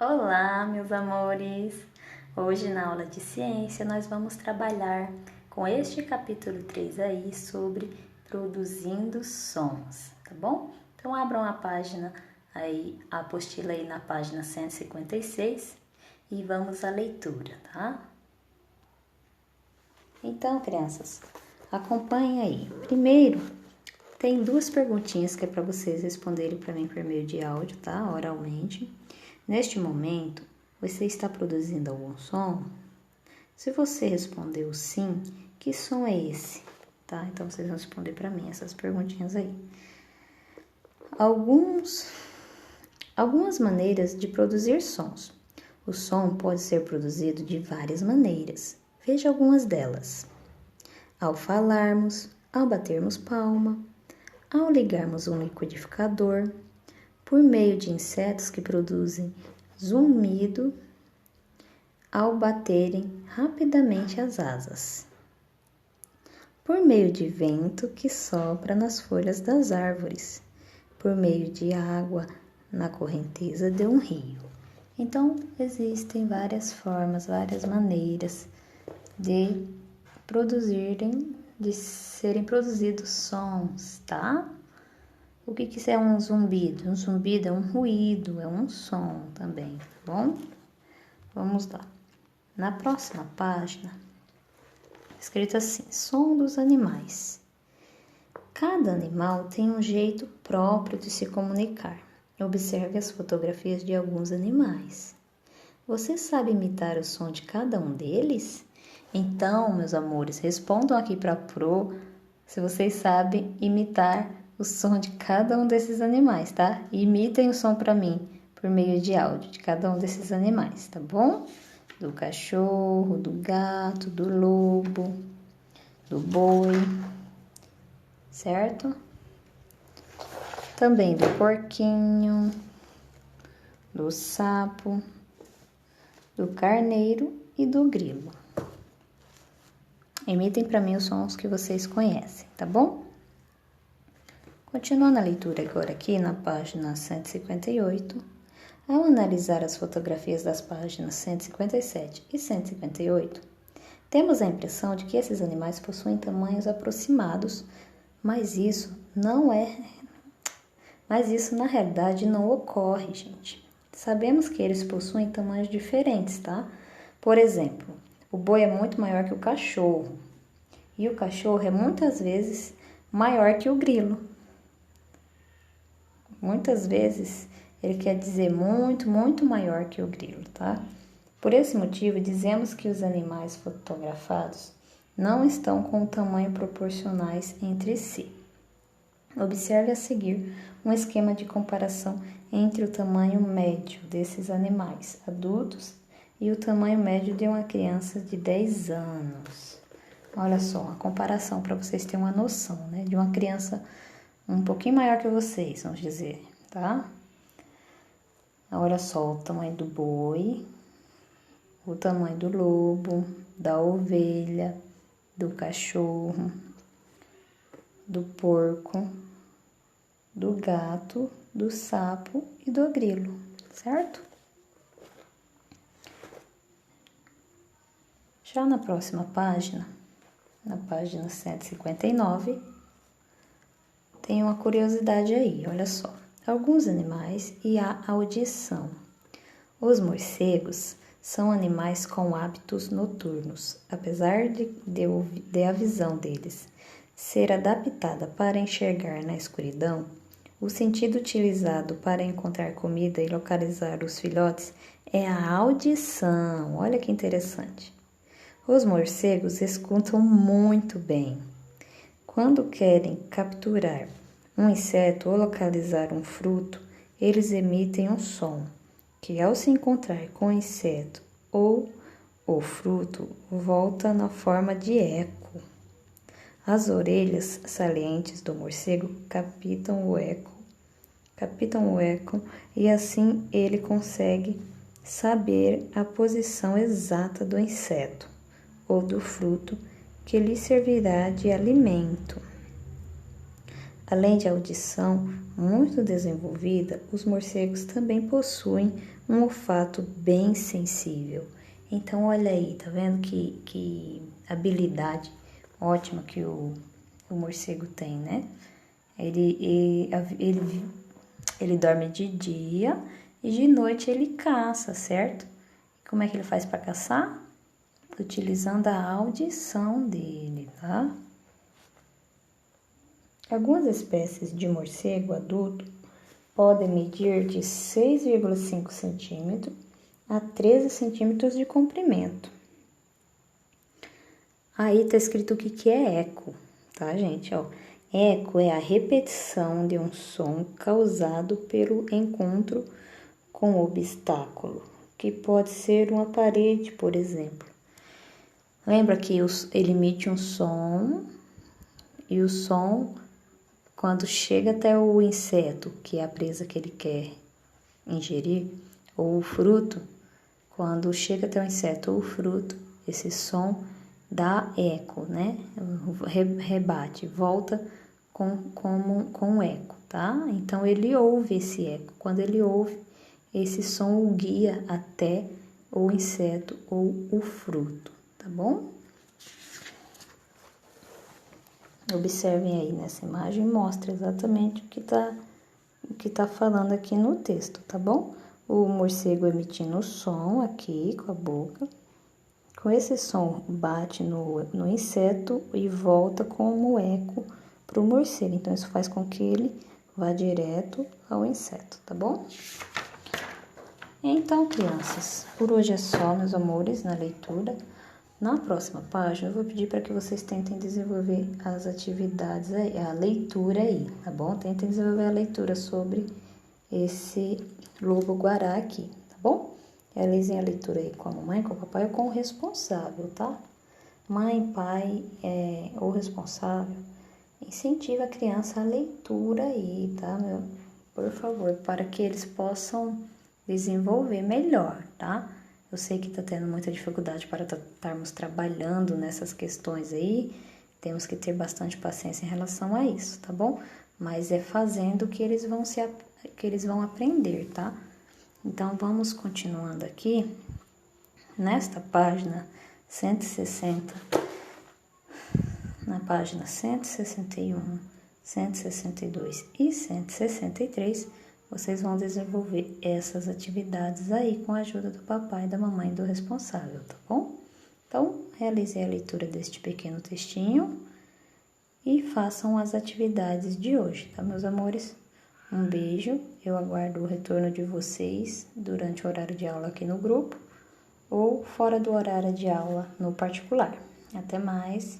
Olá, meus amores! Hoje na aula de ciência nós vamos trabalhar com este capítulo 3 aí sobre produzindo sons, tá bom? Então abram a página aí, a apostila aí na página 156 e vamos à leitura, tá? Então, crianças, acompanhem aí. Primeiro, tem duas perguntinhas que é para vocês responderem para mim por meio de áudio, tá? Oralmente. Neste momento, você está produzindo algum som? Se você respondeu sim, que som é esse? Tá? Então, vocês vão responder para mim essas perguntinhas aí. Algumas maneiras de produzir sons. O som pode ser produzido de várias maneiras. Veja algumas delas. Ao falarmos, ao batermos palma, ao ligarmos um liquidificador, por meio de insetos que produzem zumbido ao baterem rapidamente as asas, por meio de vento que sopra nas folhas das árvores, por meio de água na correnteza de um rio. Então, existem várias formas, várias maneiras de serem produzidos sons, tá? O que é um zumbido? Um zumbido é um ruído, é um som também, tá bom? Vamos lá. Na próxima página, escrito assim: som dos animais. Cada animal tem um jeito próprio de se comunicar. Observe as fotografias de alguns animais. Você sabe imitar o som de cada um deles? Então, meus amores, respondam aqui para a Pro se vocês sabem imitar o som de cada um desses animais, tá? E imitem o som para mim por meio de áudio de cada um desses animais, tá bom? Do cachorro, do gato, do lobo, do boi, certo? Também do porquinho, do sapo, do carneiro e do grilo. Imitem para mim os sons que vocês conhecem, tá bom? Continuando a leitura agora aqui na página 158, ao analisar as fotografias das páginas 157 e 158, temos a impressão de que esses animais possuem tamanhos aproximados, mas isso na realidade não ocorre, gente. Sabemos que eles possuem tamanhos diferentes, tá? Por exemplo, o boi é muito maior que o cachorro, e o cachorro é muitas vezes maior que o grilo. Muitas vezes ele quer dizer muito, muito maior que o grilo, tá? Por esse motivo, dizemos que os animais fotografados não estão com tamanho proporcionais entre si. Observe a seguir um esquema de comparação entre o tamanho médio desses animais adultos e o tamanho médio de uma criança de 10 anos. Olha só, a comparação para vocês terem uma noção, né? De uma criança um pouquinho maior que vocês, vamos dizer, tá? Olha só o tamanho do boi, o tamanho do lobo, da ovelha, do cachorro, do porco, do gato, do sapo e do grilo, certo? Já na próxima página, na página 159, tem uma curiosidade aí, olha só. Alguns animais e a audição. Os morcegos são animais com hábitos noturnos. Apesar de a visão deles ser adaptada para enxergar na escuridão, o sentido utilizado para encontrar comida e localizar os filhotes é a audição. Olha que interessante. Os morcegos escutam muito bem. Quando querem capturar um inseto ou localizar um fruto, eles emitem um som, que ao se encontrar com o inseto ou o fruto, volta na forma de eco. As orelhas salientes do morcego captam o eco e assim ele consegue saber a posição exata do inseto ou do fruto que lhe servirá de alimento. Além de audição muito desenvolvida, os morcegos também possuem um olfato bem sensível. Então, olha aí, tá vendo que habilidade ótima que o morcego tem, né? Ele dorme de dia e de noite ele caça, certo? Como é que ele faz para caçar? Utilizando a audição dele, tá? Algumas espécies de morcego adulto podem medir de 6,5 centímetros a 13 centímetros de comprimento. Aí tá escrito o que é eco, tá, gente? Ó, eco é a repetição de um som causado pelo encontro com obstáculo, que pode ser uma parede, por exemplo. Lembra que ele emite um som e o som, quando chega até o inseto, que é a presa que ele quer ingerir, ou o fruto, quando chega até o inseto ou o fruto, esse som dá eco, né? Rebate, volta com eco, tá? Então ele ouve esse eco. Quando ele ouve, esse som o guia até o inseto ou o fruto, tá bom? Observem aí nessa imagem, mostra exatamente o que tá falando aqui no texto, tá bom? O morcego emitindo som aqui com a boca. Com esse som bate no inseto e volta como eco para o morcego. Então, isso faz com que ele vá direto ao inseto, tá bom? Então, crianças, por hoje é só, meus amores, na leitura. Na próxima página, eu vou pedir para que vocês tentem desenvolver as atividades aí, a leitura aí, tá bom? Tentem desenvolver a leitura sobre esse lobo-guará aqui, tá bom? Realizem a leitura aí com a mamãe, com o papai ou com o responsável, tá? Mãe, pai ou responsável, incentiva a criança a leitura aí, tá, meu? Por favor, para que eles possam desenvolver melhor, tá? Eu sei que tá tendo muita dificuldade para estarmos trabalhando nessas questões aí, temos que ter bastante paciência em relação a isso, tá bom? Mas é fazendo que eles vão aprender, tá? Então, vamos continuando aqui. Nesta página 160, na página 161, 162 e 163, vocês vão desenvolver essas atividades aí com a ajuda do papai, da mamãe e do responsável, tá bom? Então, realizem a leitura deste pequeno textinho e façam as atividades de hoje, tá, meus amores? Um beijo, eu aguardo o retorno de vocês durante o horário de aula aqui no grupo ou fora do horário de aula no particular. Até mais!